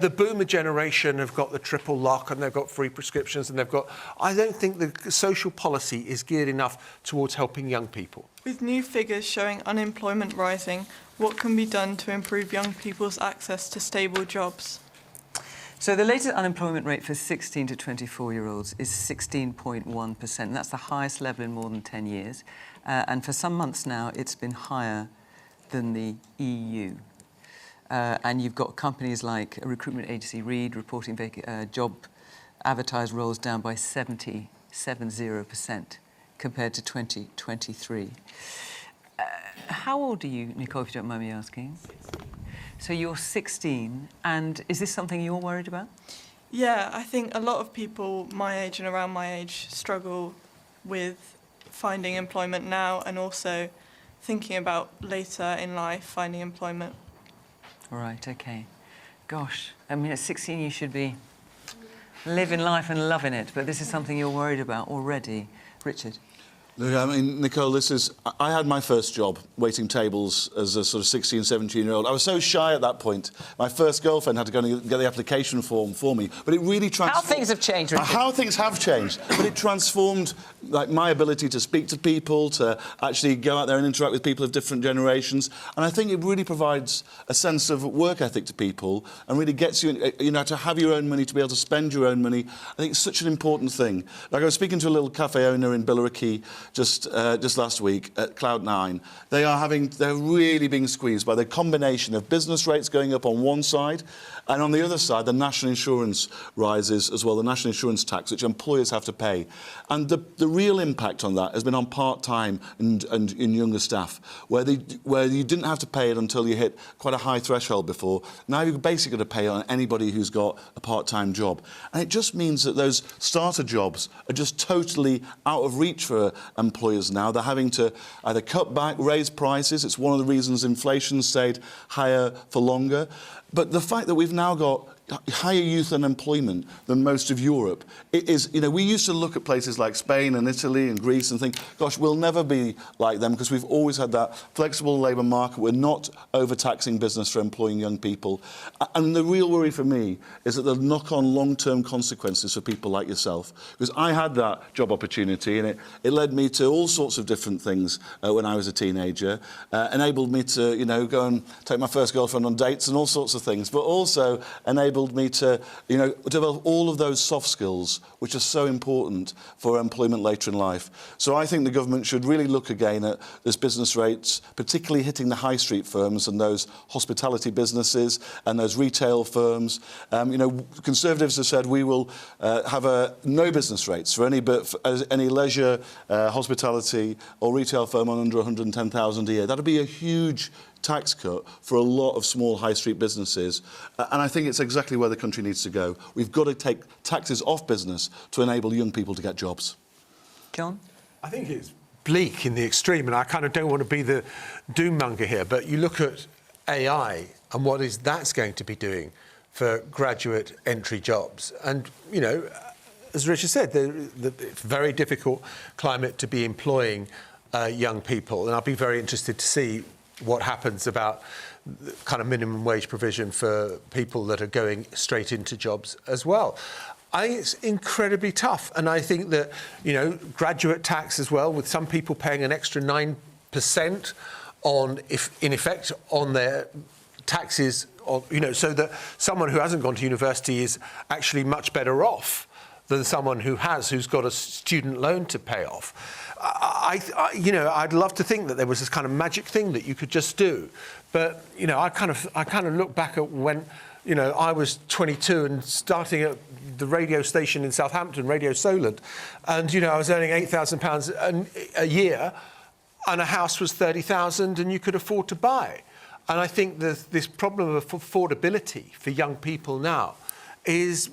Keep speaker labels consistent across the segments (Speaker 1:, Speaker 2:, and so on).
Speaker 1: The boomer generation have got the triple lock and they've got free prescriptions and they've got... I don't think the social policy is geared enough towards helping young people.
Speaker 2: With new figures showing unemployment rising, what can be done to improve young people's access to stable jobs?
Speaker 3: So the latest unemployment rate for 16 to 24-year-olds is 16.1%. That's the highest level in more than 10 years. And for some months now, it's been higher than the EU. And you've got companies like a recruitment agency, Reed, reporting job advertised roles down by 70% compared to 2023. How old are you, Nicole, if you don't mind me asking? So you're 16, and is this something you're worried about?
Speaker 2: Yeah, I think a lot of people my age and around my age struggle with finding employment now and also thinking about later in life finding employment.
Speaker 3: Right, OK. Gosh, I mean, at 16 you should be living life and loving it, but this is something you're worried about already. Richard?
Speaker 4: Look, I mean, Nicole, I had my first job waiting tables as a sort of 16, 17-year-old. I was so shy at that point. My first girlfriend had to go and get the application form for me. But it really transformed...
Speaker 3: How things have changed, Richard.
Speaker 4: How things have changed. But it transformed, like, my ability to speak to people, to actually go out there and interact with people of different generations. And I think it really provides a sense of work ethic to people and really gets you, you know, to have your own money, to be able to spend your own money. I think it's such an important thing. Like, I was speaking to a little cafe owner in Billericay just last week at Cloud9. They're really being squeezed by the combination of business rates going up on one side and on the other side the national insurance rises as well, the national insurance tax which employers have to pay. And the real impact on that has been on part-time and in younger staff where you didn't have to pay it until you hit quite a high threshold before. Now you've basically got to pay on anybody who's got a part-time job. And it just means that those starter jobs are just totally out of reach for employers now. They're having to either cut back, raise prices. It's one of the reasons inflation stayed higher for longer. But the fact that we've now got higher youth unemployment than most of Europe, it is, you know, we used to look at places like Spain and Italy and Greece and think, gosh, we'll never be like them because we've always had that flexible labour market. We're not overtaxing business for employing young people. And the real worry for me is that the knock-on long-term consequences for people like yourself. Because I had that job opportunity and it led me to all sorts of different things when I was a teenager, enabled me to, you know, go and take my first girlfriend on dates and all sorts of things, but also enabled me to, you know, develop all of those soft skills which are so important for employment later in life. So I think the government should really look again at those business rates, particularly hitting the high street firms and those hospitality businesses and those retail firms. You know, Conservatives have said we will have no business rates for any leisure, hospitality or retail firm on under 110,000 a year. That would be a huge tax cut for a lot of small high street businesses, and I think it's exactly where the country needs to go. We've got to take taxes off business to enable young people to get jobs.
Speaker 3: John?
Speaker 1: I think it's bleak in the extreme, and I kind of don't want to be the doom-monger here, but you look at AI and what that's going to be doing for graduate entry jobs. And, you know, as Richard said, it's a very difficult climate to be employing young people, and I'll be very interested to see what happens about the kind of minimum wage provision for people that are going straight into jobs as well. I think it's incredibly tough, and I think that, you know, graduate tax as well, with some people paying an extra 9% in effect on their taxes, you know, so that someone who hasn't gone to university is actually much better off than someone who's got a student loan to pay off. You know, I'd love to think that there was this kind of magic thing that you could just do, but you know, I kind of look back at when, you know, I was 22 and starting at the radio station in Southampton, Radio Solent, and you know, I was earning £8,000 a year, and a house was 30,000, and you could afford to buy. And I think this problem of affordability for young people now is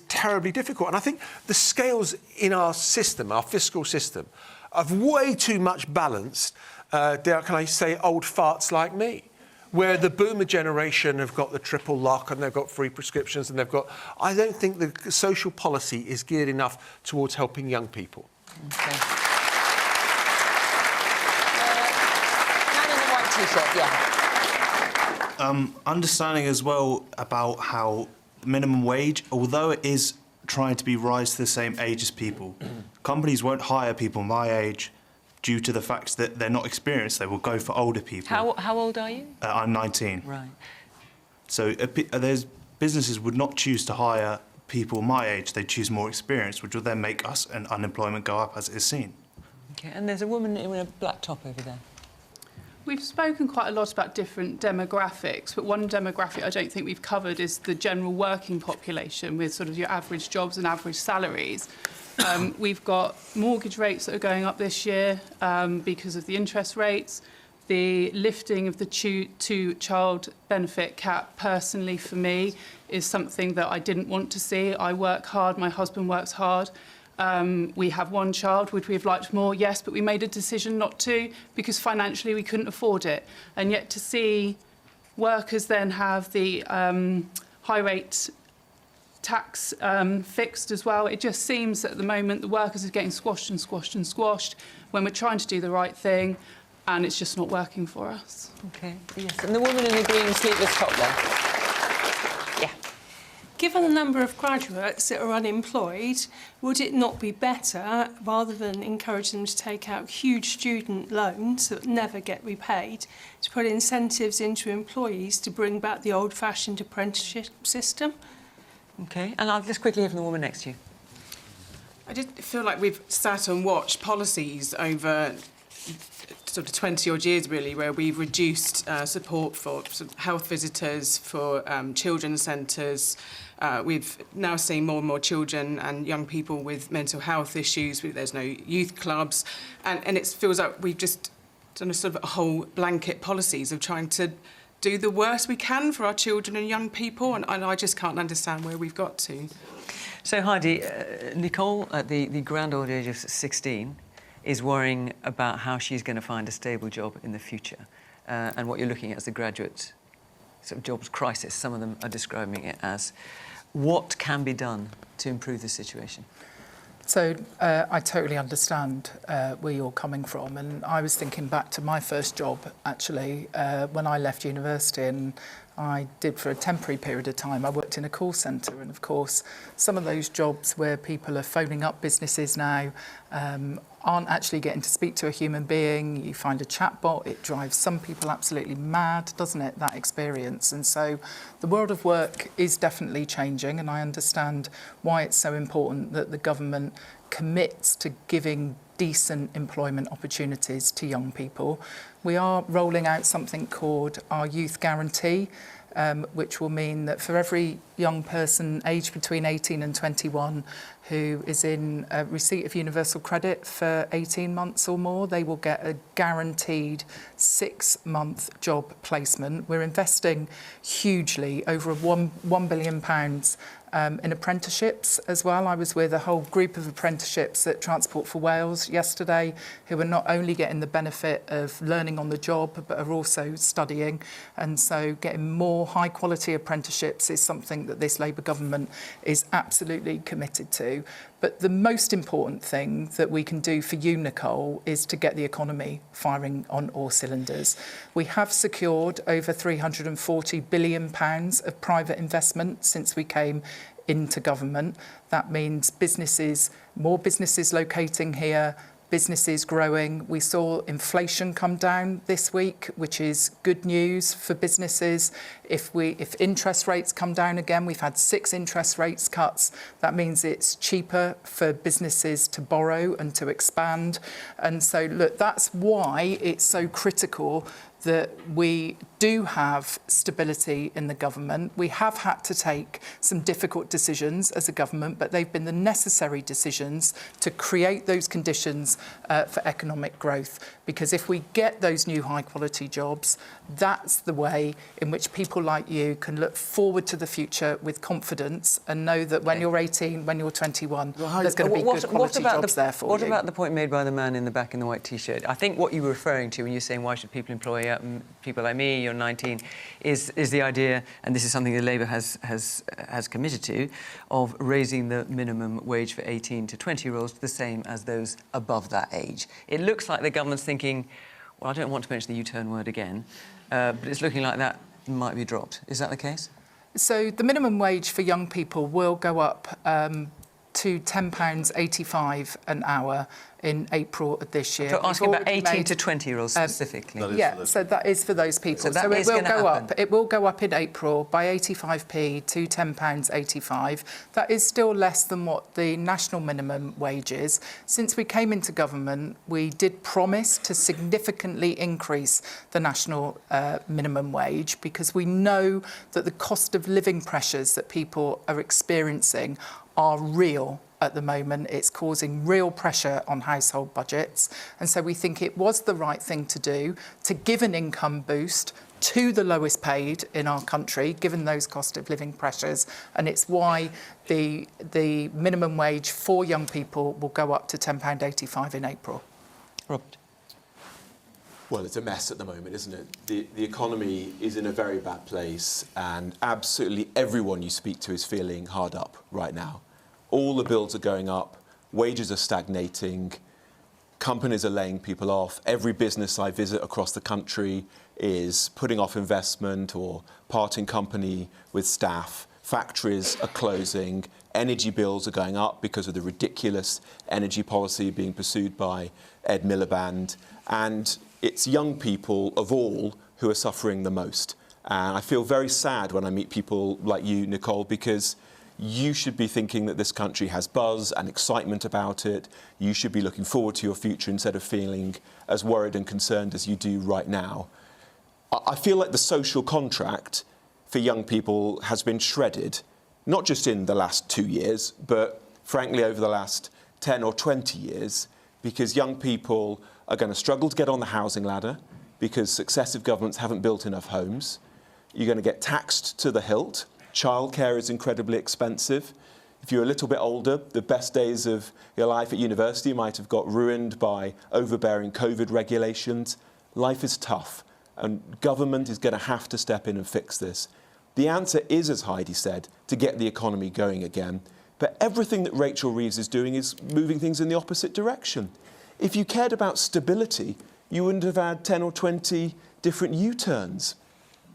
Speaker 1: terribly difficult. And I think the scales in our system, our fiscal system, are way too much balanced, can I say, old farts like me, where the boomer generation have got the triple lock and they've got free prescriptions and they've got... I don't think the social policy is geared enough towards helping young people.
Speaker 3: Okay. Man in the white T-shirt, yeah.
Speaker 5: Understanding as well about how minimum wage, although it is trying to be rise to the same age as people, companies won't hire people my age due to the fact that they're not experienced. They will go for older people.
Speaker 3: How old are you?
Speaker 5: I'm 19.
Speaker 3: Right.
Speaker 5: So there's businesses would not choose to hire people my age. They choose more experience, which will then make us and unemployment go up as it is seen.
Speaker 3: Okay, and there's a woman in a black top over there.
Speaker 6: We've spoken quite a lot about different demographics, but one demographic I don't think we've covered is the general working population with sort of your average jobs and average salaries. We've got mortgage rates that are going up this year because of the interest rates. The lifting of the two-child benefit cap, personally for me, is something that I didn't want to see. I work hard, my husband works hard. We have one child. Would we have liked more? Yes, but we made a decision not to because financially we couldn't afford it. And yet to see workers then have the high rate tax fixed as well, it just seems that at the moment the workers are getting squashed and squashed and squashed when we're trying to do the right thing, and it's just not working for us.
Speaker 3: Okay, yes. And the woman in the green sleeveless top there. Yeah.
Speaker 7: Given the number of graduates that are unemployed, would it not be better, rather than encourage them to take out huge student loans that never get repaid, to put incentives into employees to bring back the old-fashioned apprenticeship system?
Speaker 3: Okay, and I'll just quickly hear from the woman next to you.
Speaker 8: I just feel like we've sat and watched policies over sort of 20-odd years, really, where we've reduced support for sort of health visitors, for children's centres. We've now seen more and more children and young people with mental health issues. There's no youth clubs. And it feels like we've just done a sort of a whole blanket policies of trying to do the worst we can for our children and young people. And I just can't understand where we've got to.
Speaker 3: So, Heidi, Nicole, at the grand old age of 16, is worrying about how she's going to find a stable job in the future. And what you're looking at is the graduate sort of jobs crisis. Some of them are describing it as. What can be done to improve the situation?
Speaker 9: So I totally understand where you're coming from, and I was thinking back to my first job, actually, when I left university, and I did for a temporary period of time. I worked in a call centre, and of course some of those jobs where people are phoning up businesses now aren't actually getting to speak to a human being. You find a chatbot, it drives some people absolutely mad, doesn't it, that experience? And so the world of work is definitely changing, and I understand why it's so important that the government commits to giving decent employment opportunities to young people. We are rolling out something called our Youth Guarantee, which will mean that for every young person aged between 18 and 21 who is in receipt of universal credit for 18 months or more, they will get a guaranteed 6-month job placement. We're investing hugely, over £1 billion in apprenticeships as well. I was with a whole group of apprenticeships at Transport for Wales yesterday who are not only getting the benefit of learning on the job but are also studying, and so getting more high quality apprenticeships is something that this Labour government is absolutely committed to. But the most important thing that we can do for you, Nicole, is to get the economy firing on all cylinders. We have secured over £340 billion of private investment since we came into government. That means businesses, more businesses locating here, businesses growing. We saw inflation come down this week, which is good news for businesses. If interest rates come down again, we've had 6 interest rates cuts. That means it's cheaper for businesses to borrow and to expand. And so, look, that's why it's so critical that we do have stability in the government. We have had to take some difficult decisions as a government, but they've been the necessary decisions to create those conditions for economic growth. Because if we get those new high-quality jobs, that's the way in which people like you can look forward to the future with confidence and know that when you're 18, when you're 21, there's going to be good quality jobs there for you.
Speaker 3: What about the point made by the man in the back in the white T-shirt? I think what you were referring to when you're saying why should people employ people like me, you're 19, is the idea, and this is something that Labour has committed to, of raising the minimum wage for 18 to 20-year-olds to the same as those above that age. It looks like the government's thinking, well, I don't want to mention the U-turn word again, but it's looking like that might be dropped. Is that the case?
Speaker 9: So the minimum wage for young people will go up to £10.85 an hour in April of this year.
Speaker 3: So asking about
Speaker 9: We've
Speaker 3: 18
Speaker 9: made-
Speaker 3: to 20-year-olds specifically.
Speaker 9: Yeah, so that is for those people.
Speaker 3: So that
Speaker 9: it
Speaker 3: is
Speaker 9: will
Speaker 3: gonna
Speaker 9: go
Speaker 3: happen.
Speaker 9: up. It will go up in April by 85p to £10.85. That is still less than what the national minimum wage is. Since we came into government, we did promise to significantly increase the national minimum wage because we know that the cost of living pressures that people are experiencing are real at the moment. It's causing real pressure on household budgets. And so we think it was the right thing to do to give an income boost to the lowest paid in our country, given those cost of living pressures. And it's why the minimum wage for young people will go up to £10.85 in April.
Speaker 3: Robert?
Speaker 10: Well, it's a mess at the moment, isn't it? The economy is in a very bad place, and absolutely everyone you speak to is feeling hard up right now. All the bills are going up, wages are stagnating, companies are laying people off. Every business I visit across the country is putting off investment or parting company with staff. Factories are closing, energy bills are going up because of the ridiculous energy policy being pursued by Ed Miliband. And it's young people of all who are suffering the most. And I feel very sad when I meet people like you, Nicole, because you should be thinking that this country has buzz and excitement about it. You should be looking forward to your future instead of feeling as worried and concerned as you do right now. I feel like the social contract for young people has been shredded, not just in the last 2 years, but frankly over the last 10 or 20 years, because young people are going to struggle to get on the housing ladder because successive governments haven't built enough homes. You're going to get taxed to the hilt. Childcare is incredibly expensive. If you're a little bit older, the best days of your life at university might have got ruined by overbearing COVID regulations. Life is tough, and government is going to have to step in and fix this. The answer is, as Heidi said, to get the economy going again. But everything that Rachel Reeves is doing is moving things in the opposite direction. If you cared about stability, you wouldn't have had 10 or 20 different U-turns.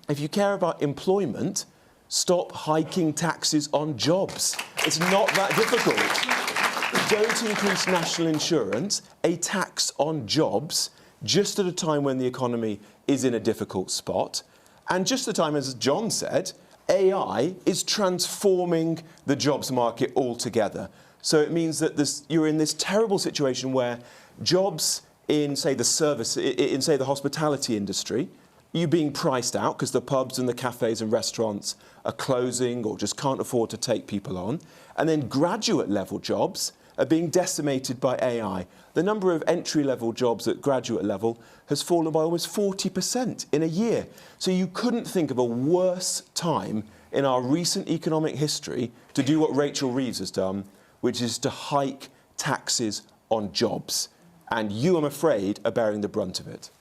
Speaker 10: If you care about employment, stop hiking taxes on jobs. It's not that difficult. Don't increase national insurance, a tax on jobs, just at a time when the economy is in a difficult spot. And just at the time, as Jon said, AI is transforming the jobs market altogether. So it means that you're in this terrible situation where jobs in, say, the hospitality industry, you're being priced out because the pubs and the cafes and restaurants are closing or just can't afford to take people on. And then graduate level jobs are being decimated by AI. The number of entry-level jobs at graduate level has fallen by almost 40% in a year. So you couldn't think of a worse time in our recent economic history to do what Rachel Reeves has done, which is to hike taxes on jobs. And you, I'm afraid, are bearing the brunt of it.